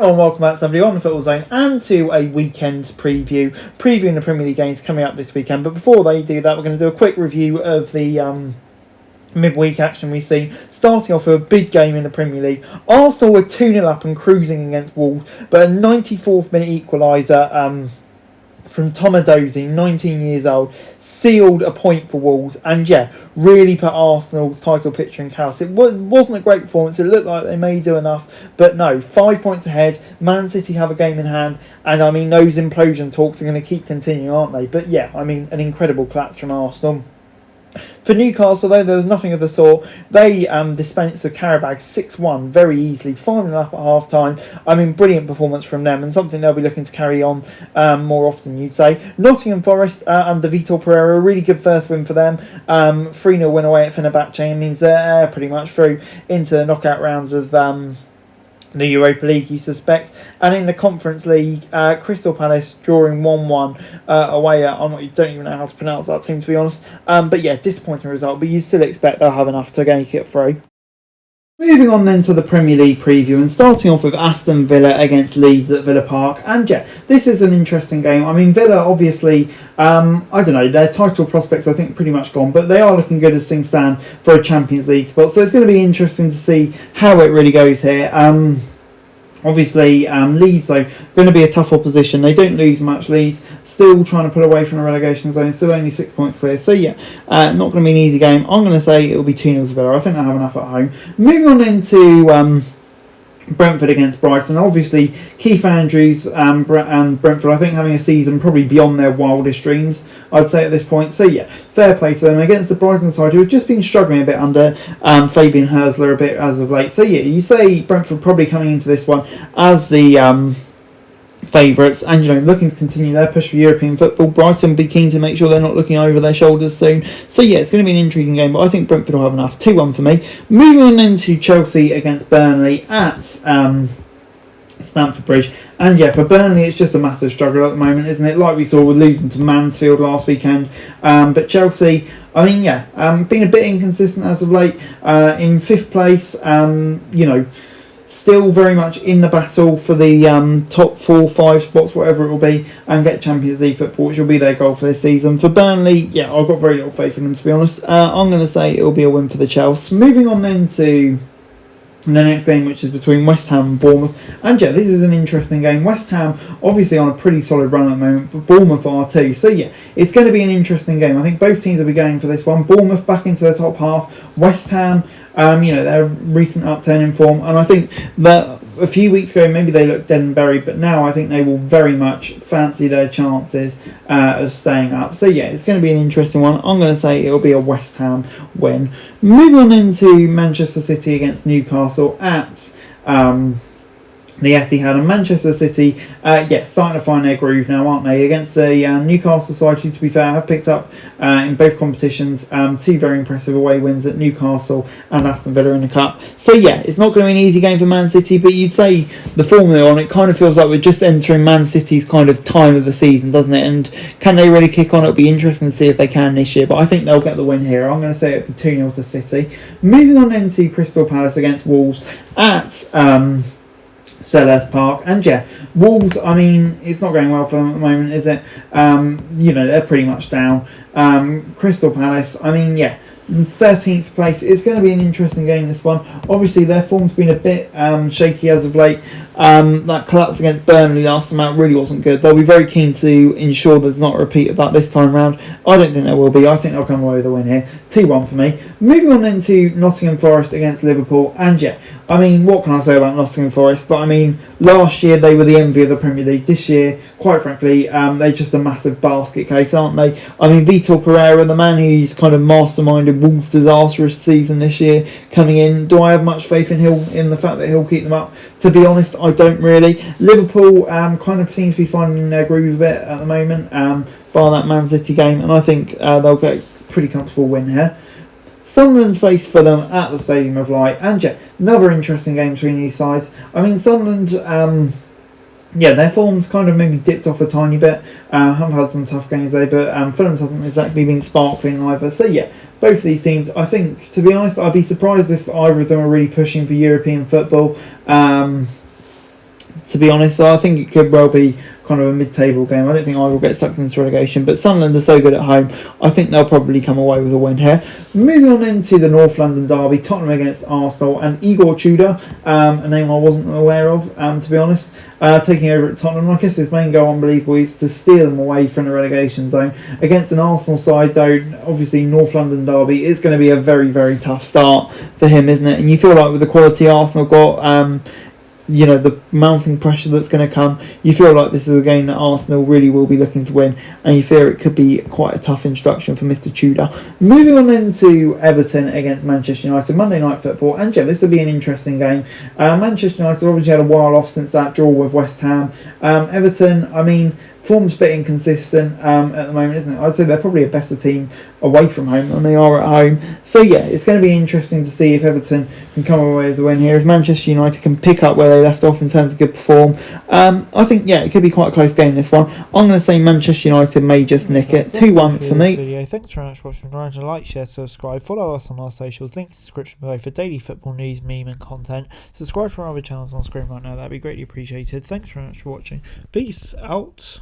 Hello and welcome back to somebody on the Football Zone and to a weekend previewing the Premier League games coming up this weekend. But before they do that, we're going to do a quick review of the midweek action we've seen, starting off with a big game in the Premier League. Arsenal were 2-0 up and cruising against Wolves, but a 94th minute equaliser from Tomadozi, 19 years old, sealed a point for Wolves and really put Arsenal's title picture in chaos. It wasn't a great performance. It looked like they may do enough, but no, 5 points ahead. Man City have a game in hand, and I mean those implosion talks are going to keep continuing, aren't they? But an incredible collapse from Arsenal. For Newcastle, though, there was nothing of the sort. They dispensed the Karabag 6-1 very easily, 5-0 up at half-time. I mean, brilliant performance from them and something they'll be looking to carry on more often, you'd say. Nottingham Forest under Vitor Pereira, a really good first win for them. 3-0 win away at Fenerbahce, and means they're pretty much through into the knockout rounds of the Europa League, you suspect. And in the Conference League, Crystal Palace drawing 1-1 away at, I don't even know how to pronounce that team, to be honest. Disappointing result, but you still expect they'll have enough to make it through. Moving on then to the Premier League preview, and starting off with Aston Villa against Leeds at Villa Park. And this is an interesting game. I mean, Villa obviously, their title prospects I think pretty much gone, but they are looking good as things stand for a Champions League spot. So it's going to be interesting to see how it really goes here. Leeds, though, going to be a tough opposition. They don't lose much. Leeds still trying to pull away from the relegation zone, still only 6 points clear. So not going to be an easy game. I'm going to say it'll be 2-0 to Villa. I think they'll have enough at home. Moving on into Brentford against Brighton. Obviously, Keith Andrews and Brentford, I think, having a season probably beyond their wildest dreams, I'd say at this point. So fair play to them against the Brighton side, who have just been struggling a bit under Fabian Herzler a bit as of late. So you say Brentford probably coming into this one as the favourites, and looking to continue their push for European football. Brighton be keen to make sure they're not looking over their shoulders soon. So it's going to be an intriguing game, but I think Brentford will have enough. 2-1 for me. Moving on into Chelsea against Burnley at Stamford Bridge. And for Burnley, it's just a massive struggle at the moment, isn't it? Like we saw with losing to Mansfield last weekend. But Chelsea, been a bit inconsistent as of late. In 5th place, still very much in the battle for the top 4-5 spots, whatever it will be, and get Champions League football, which will be their goal for this season. For Burnley, I've got very little faith in them, to be honest. I'm going to say it will be a win for the Chelsea. Moving on then to the next game, which is between West Ham and Bournemouth. And this is an interesting game. West Ham obviously on a pretty solid run at the moment, but Bournemouth are too. So it's going to be an interesting game. I think both teams will be going for this one. Bournemouth back into the top half. West Ham, their recent upturn in form, and I think that a few weeks ago maybe they looked dead and buried, but now I think they will very much fancy their chances of staying up. So it's going to be an interesting one. I'm going to say it'll be a West Ham win. Moving on into Manchester City against Newcastle at the Etihad, and Manchester City, starting to find their groove now, aren't they? Against the Newcastle side, who, to be fair, have picked up in both competitions 2 very impressive away wins at Newcastle and Aston Villa in the Cup. So it's not going to be an easy game for Man City, but you'd say the formula on it kind of feels like we're just entering Man City's kind of time of the season, doesn't it? And can they really kick on? It'll be interesting to see if they can this year, but I think they'll get the win here. I'm going to say it'll be 2-0 to City. Moving on into Crystal Palace against Wolves at Selhurst Park. And Wolves, it's not going well for them at the moment, is it? They're pretty much down. Crystal Palace, 13th place. It's going to be an interesting game, this one. Obviously their form's been a bit shaky as of late. That collapse against Burnley last time out really wasn't good. They'll be very keen to ensure there's not a repeat of that this time round. I don't think there will be. I think they'll come away with a win here. 2-1 for me. Moving on into Nottingham Forest against Liverpool. And what can I say about Nottingham Forest? But last year they were the envy of the Premier League. This year, quite frankly, they're just a massive basket case, aren't they? Vitor Pereira, the man who's kind of masterminded Wolves' disastrous season this year, coming in. Do I have much faith in the fact that he'll keep them up? To be honest, I don't really. Liverpool kind of seems to be finding their groove a bit at the moment, bar that Man City game, and I think they'll get a pretty comfortable win here. Sunderland face Fulham at the Stadium of Light, and another interesting game between these sides. Sunderland, their form's kind of maybe dipped off a tiny bit. Have had some tough games there, but Fulham hasn't exactly been sparkling either. So both of these teams, I think, to be honest, I'd be surprised if either of them are really pushing for European football. to be honest. So I think it could well be kind of a mid-table game. I don't think I will get sucked into relegation, but Sunderland are so good at home, I think they'll probably come away with a win here. Moving on into the North London derby, Tottenham against Arsenal, and Igor Tudor, a name I wasn't aware of, to be honest, taking over at Tottenham. I guess his main goal, unbelievable, is to steer them away from the relegation zone. Against an Arsenal side, though, obviously North London derby is going to be a very, very tough start for him, isn't it? And you feel like with the quality Arsenal got, the mounting pressure that's going to come, you feel like this is a game that Arsenal really will be looking to win, and you fear it could be quite a tough instruction for Mr. Tudor. Moving on into Everton against Manchester United, Monday Night Football, and yeah, this will be an interesting game. Manchester United obviously had a while off since that draw with West Ham. Everton, I mean, form's a bit inconsistent at the moment, isn't it? I'd say they're probably a better team away from home than they are at home. So yeah, it's going to be interesting to see if Everton can come away with the win here. If Manchester United can pick up where they left off in terms of good form, I think it could be quite a close game, this one. I'm going to say Manchester United may just nick it. 2-1 for me. Video. Thanks very much for watching. Remember to like, share, subscribe, follow us on our socials, link in the description below for daily football news, meme and content. Subscribe for our other channels on screen right now, that'd be greatly appreciated. Thanks very much for watching. Peace out.